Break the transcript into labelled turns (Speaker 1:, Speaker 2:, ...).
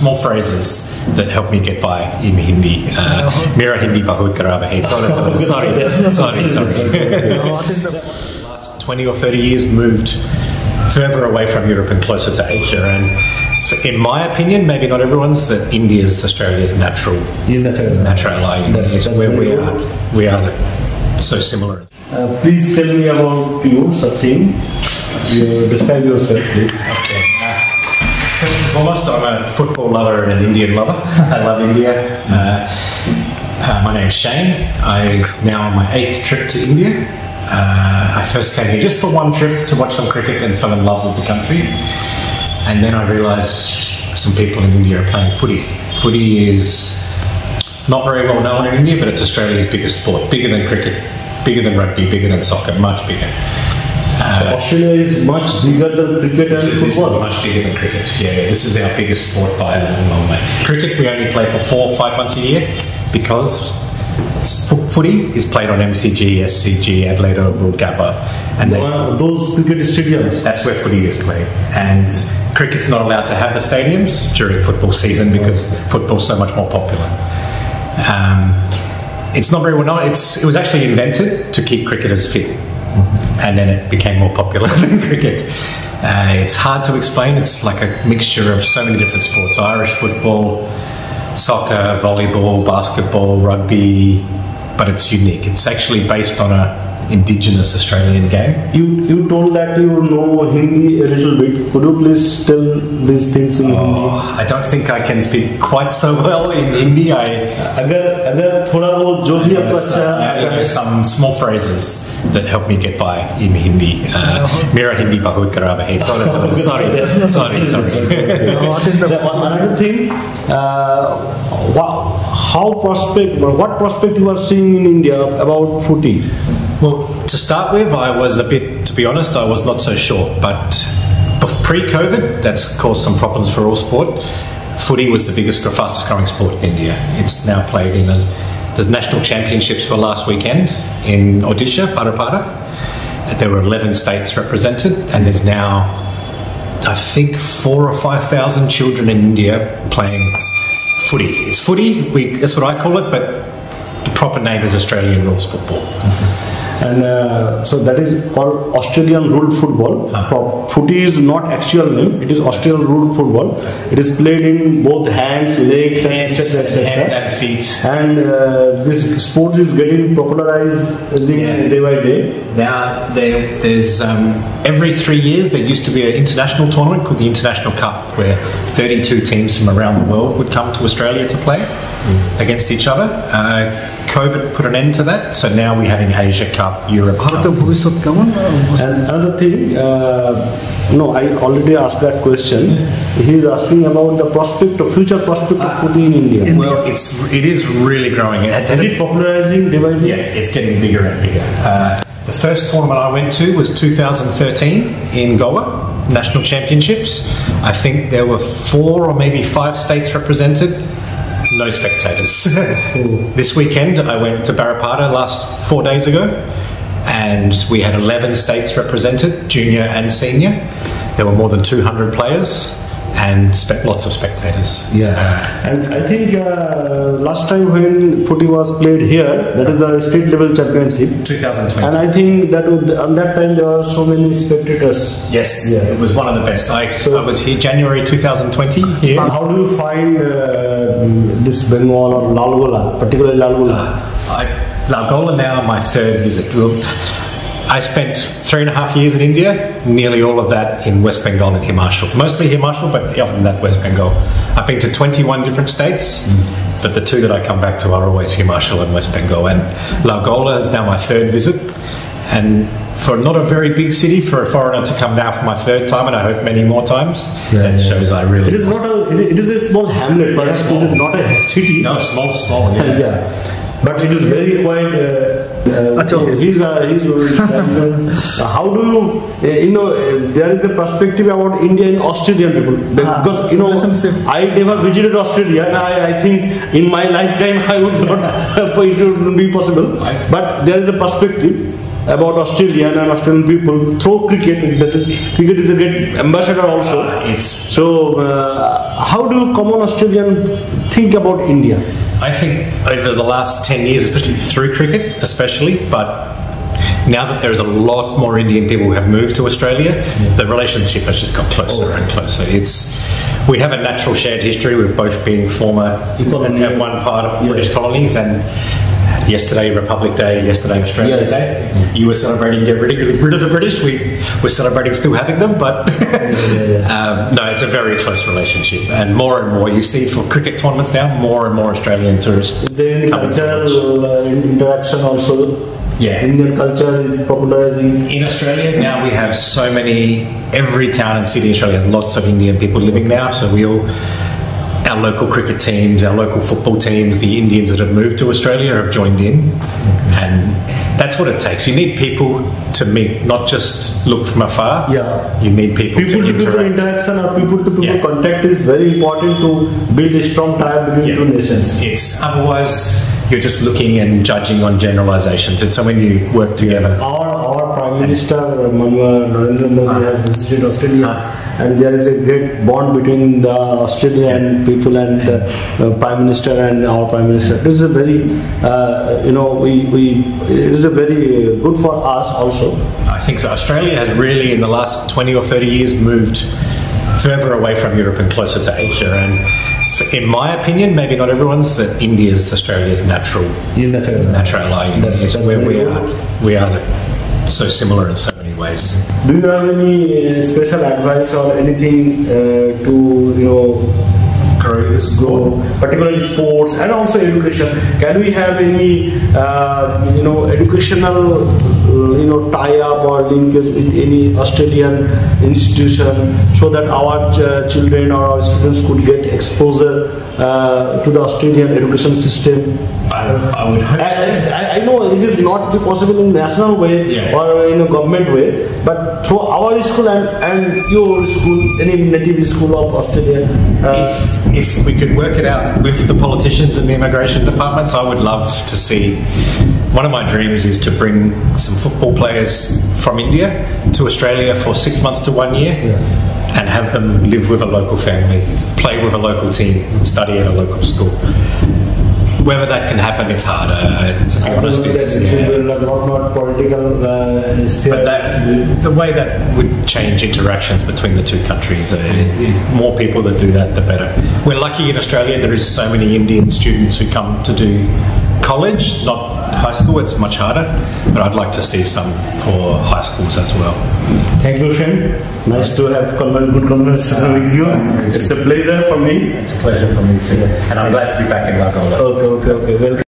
Speaker 1: small phrases that help me get by in Hindi. Mera Hindi bahut kharab hai. Sorry. Last 20 or 30 years moved further away from Europe and closer to Asia, and in my opinion, maybe not everyone's, that India is Australia's natural ally. Where we are so similar.
Speaker 2: Please tell me about you, Sachin. Describe yourself, please.
Speaker 1: Okay. First and foremost, I'm a football lover and an Indian lover. I love India. My name's Shane. I'm now on my 8th trip to India. I first came here just for one trip to watch some cricket and fell in love with the country. And then I realised some people in India are playing footy. Footy is not very well known in India, but it's Australia's biggest sport. Bigger than cricket, bigger than rugby, bigger than soccer, much bigger.
Speaker 2: So Australia is much bigger than cricket and football? This is
Speaker 1: much bigger than cricket, yeah. This is our biggest sport by a long way. Cricket we only play for 4 or 5 months a year because footy is played on MCG, SCG, Adelaide Oval, Gabba. And
Speaker 2: those cricket stadiums?
Speaker 1: That's where footy is played. And cricket's not allowed to have the stadiums during football season because football's so much more popular. It's not very well known. It was actually invented to keep cricketers fit. And then it became more popular than cricket. It's hard to explain. It's like a mixture of so many different sports. Irish football, soccer, volleyball, basketball, rugby, but it's unique. It's actually based on a indigenous Australian game.
Speaker 2: You told that you know Hindi a little bit. Could you please tell these things in Hindi?
Speaker 1: I don't think I can speak quite so well in Hindi.
Speaker 2: अगर थोड़ा बहुत जो भी आपको अच्छा
Speaker 1: there's some small phrases that help me get by in Hindi. Mera Hindi bahut kharab hai. Sorry.
Speaker 2: Another thing, what prospect you are seeing in India about footy?
Speaker 1: Well, to start with, to be honest, I was not so sure. But pre-COVID, that's caused some problems for all sport. Footy was the fastest growing sport in India. It's now played in the national championships for last weekend in Odisha, Parapada. There were 11 states represented, and there's now, I think, 4,000 or 5,000 children in India playing footy. It's footy, that's what I call it, but the proper name is Australian rules football.
Speaker 2: And so that is called Australian ruled football. Footy is not actual name. It is Australian ruled football. It is played in both hands, legs, etc.
Speaker 1: Hands and feet.
Speaker 2: And this sport is getting popularized day by day.
Speaker 1: Now there's every 3 years there used to be an international tournament called the International Cup, where 32 teams from around the world would come to Australia to play against each other. COVID put an end to that, so now we're having Asia Cup, Europe Cup.
Speaker 2: And another thing, I already asked that question. He is asking about the future prospect of footy in India.
Speaker 1: Well, it is really growing.
Speaker 2: Is it popularizing day by day?
Speaker 1: Yeah, it's getting bigger and bigger. The first tournament I went to was 2013 in Goa, National Championships. I think there were 4 or maybe 5 states represented. No spectators. This weekend I went to Barapada 4 days ago, and we had 11 states represented, junior and senior. There were more than 200 players and lots of spectators.
Speaker 2: And I think last time when footy was played here, that is a state level championship,
Speaker 1: 2020.
Speaker 2: and I think that on that time there were so many spectators.
Speaker 1: Yes, it was one of the best. I was here January 2020 here.
Speaker 2: How do you find this Bengal or Lalgola, particularly Lalgola?
Speaker 1: Lalgola now my 3rd visit. I spent 3.5 years in India, nearly all of that in West Bengal and Himachal. Mostly Himachal, but other than that, West Bengal. I've been to 21 different states, but the 2 that I come back to are always Himachal and West Bengal. And Lalgola is now my 3rd visit. And for not a very big city, for a foreigner to come now for my 3rd time, and I hope many more times, shows I really...
Speaker 2: It is a small hamlet, but it is not a city.
Speaker 1: No, small, yeah.
Speaker 2: But it is very quite. How do you there is a perspective about India in Australian people, because I never visited Australia, and I think in my lifetime I would not. It wouldn't be possible. But there is a perspective. about Australian and Australian people through cricket. That is, cricket is a great ambassador also. How do common Australian think about India?
Speaker 1: I think over the last 10 years, especially through cricket, but now that there's a lot more Indian people who have moved to Australia, the relationship has just got closer and closer. We have a natural shared history with both being former at one part of British colonies, and yesterday Republic Day, yesterday Australia Day. You were celebrating getting rid of the British. We're celebrating still having them, but no, it's a very close relationship, and more you see for cricket tournaments now, more and more Australian tourists.
Speaker 2: The cultural interaction also.
Speaker 1: Yeah.
Speaker 2: Indian culture is popularizing.
Speaker 1: In Australia now we have so many, every town and city in Australia has lots of Indian people living now, so our local cricket teams, our local football teams, the Indians that have moved to Australia have joined in, and that's what it takes. You need people to meet, not just look from afar.
Speaker 2: Yeah.
Speaker 1: You need people to interact.
Speaker 2: People interaction or people to people contact is very important to build a strong tie between two nations.
Speaker 1: Otherwise you're just looking and judging on generalizations. And so when you work together.
Speaker 2: Our Prime Minister Narendra Modi has visited Australia, and there is a great bond between the Australian people and the Prime Minister and our Prime Minister. It is a very, it is a very good for us also.
Speaker 1: I think so. Australia has really, in the last 20 or 30 years, moved further away from Europe and closer to Asia. And in my opinion, maybe not everyone's, that India is Australia's natural ally. We are so similar in so many ways.
Speaker 2: Do you have any special advice or anything to grow, particularly sports and also education? Can we have any educational tie-up or linkage with any Australian institution so that our children or our students could get exposure to the Australian education system?
Speaker 1: I would hope so.
Speaker 2: I know it is not possible in national way or in a government way, but through our school and your school, any native school of Australia.
Speaker 1: If we could work it out with the politicians and the immigration departments, I would love to see. One of my dreams is to bring some football players from India to Australia for 6 months to 1 year and have them live with a local family, play with a local team, study at a local school. Whether that can happen, it's harder. To be honest, it's
Speaker 2: not political.
Speaker 1: But the way that would change interactions between the two countries, more people that do that, the better. We're lucky in Australia. There is so many Indian students who come to do college, not high school. It's much harder, but I'd like to see some for high schools as well.
Speaker 2: Thank you, Shane. Nice to have good conversation with you. It's a pleasure for me.
Speaker 1: It's a pleasure for me too, and I'm glad to be back in Lagola.
Speaker 2: Okay. Well.